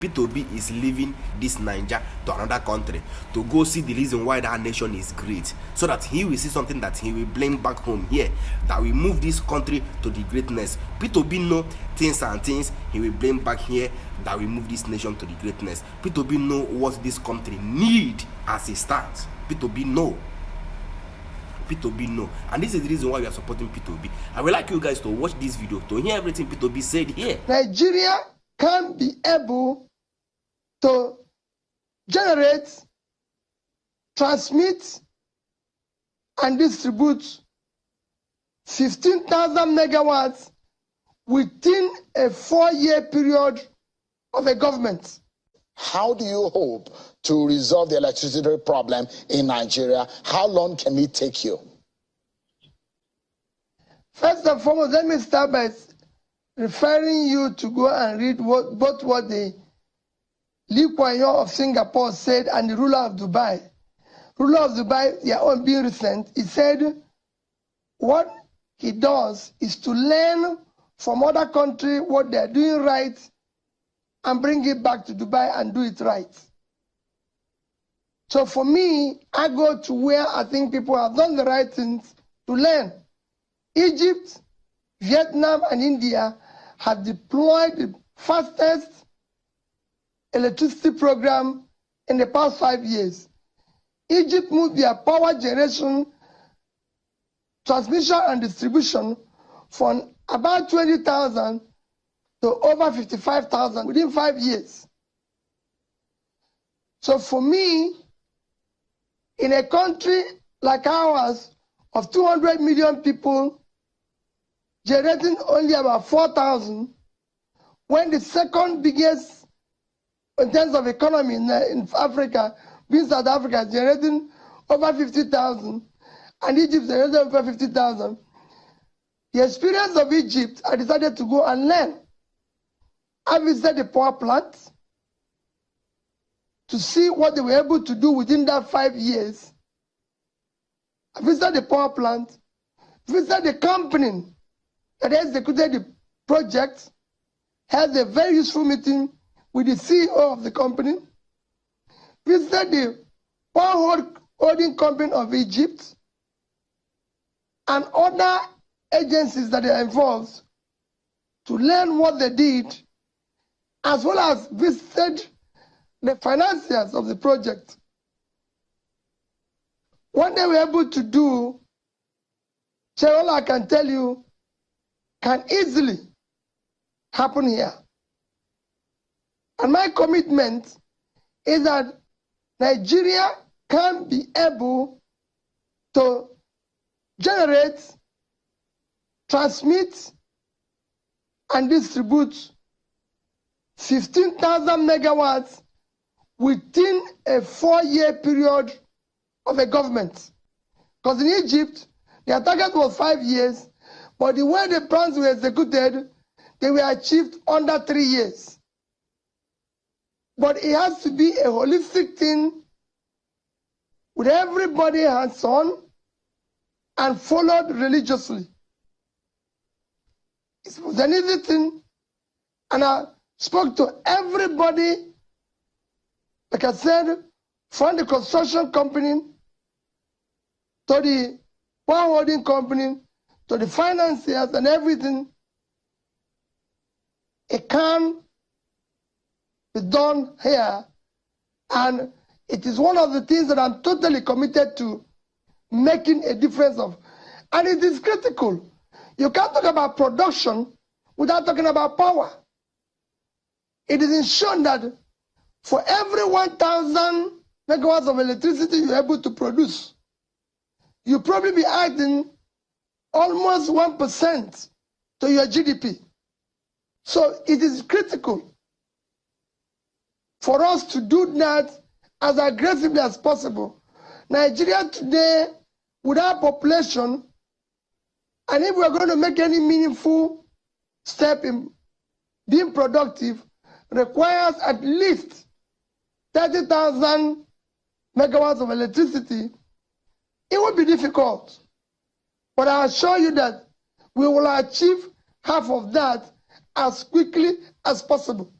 Peter Obi is leaving this Niger to another country to go see the reason why that nation is great, so that he will see something that he will blame back home here, that will move this country to the greatness. Peter Obi know things and things he will blame back here that will move this nation to the greatness. Peter Obi know what this country need as it starts. Peter Obi know. Peter Obi know, and this is the reason why we are supporting Peter Obi. I would like you guys to watch this video to hear everything Peter Obi said here. Nigeria can't be able to generate, transmit, and distribute 15,000 megawatts within a 4-year period of a government. How do you hope to resolve the electricity problem in Nigeria? How long can it take you? First and foremost, let me start by referring you to go and read both what the Lee Kuan Yew of Singapore said and the ruler of Dubai. Ruler of Dubai, their own being recent, he said what he does is to learn from other countries what they're doing right and bring it back to Dubai and do it right. So for me, I go to where I think people have done the right things to learn. Egypt, Vietnam, and India have deployed the fastest electricity program in the past 5 years. Egypt moved their power generation, transmission, and distribution from about 20,000 to over 55,000 within 5 years. So for me, in a country like ours of 200 million people, generating only about 4,000, when the second biggest in terms of economy in Africa, being South Africa, generating over 50,000, and Egypt generating over 50,000. The experience of Egypt, I decided to go and learn. I visited the power plant to see what they were able to do within that 5 years. I visited the power plant, visited the company that executed the project, had a very useful meeting with the CEO of the company, visited the power holding company of Egypt, and other agencies that are involved to learn what they did, as well as visited the financiers of the project. What they were able to do, all I can tell you, can easily happen here. And my commitment is that Nigeria can be able to generate, transmit, and distribute 15,000 megawatts within a 4-year period of a government. Because in Egypt, their target was 5 years, but the way the plans were executed, they were achieved under 3 years. But it has to be a holistic thing with everybody hands-on and followed religiously. It was an easy thing, and I spoke to everybody, like I said, from the construction company to the power holding company to the financiers and everything. It can be done here, and it is one of the things that I'm totally committed to making a difference of. And it is critical. You can't talk about production without talking about power. It is ensured that for every 1,000 megawatts of electricity you're able to produce, you probably be adding almost 1% to your GDP. So it is critical for us to do that as aggressively as possible. Nigeria today, with our population, and if we're going to make any meaningful step in being productive, requires at least 30,000 megawatts of electricity. It will be difficult, but I assure you that we will achieve half of that as quickly as possible.